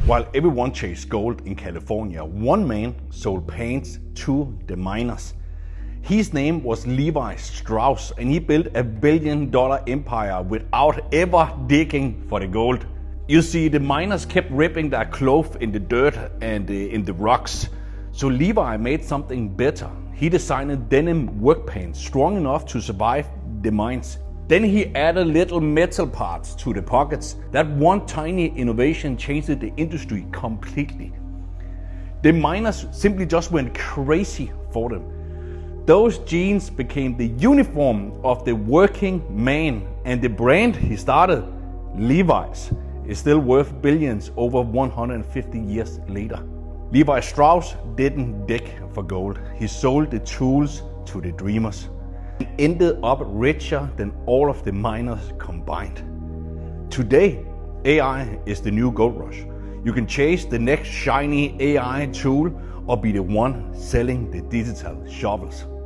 While everyone chased gold in California, one man sold paints to the miners. His name was Levi Strauss, and he built a billion-dollar empire without ever digging for the gold. You see, the miners kept ripping their clothes in the dirt and in the rocks. So Levi made something better. He designed denim work pants strong enough to survive the mines. Then he added little metal parts to the pockets. That one tiny innovation changed the industry completely. The miners simply just went crazy for them. Those jeans became the uniform of the working man, and the brand he started, Levi's, is still worth billions over 150 years later. Levi Strauss didn't dig for gold. He sold the tools to the dreamers and ended up richer than all of the miners combined. Today, AI is the new gold rush. You can chase the next shiny AI tool or be the one selling the digital shovels.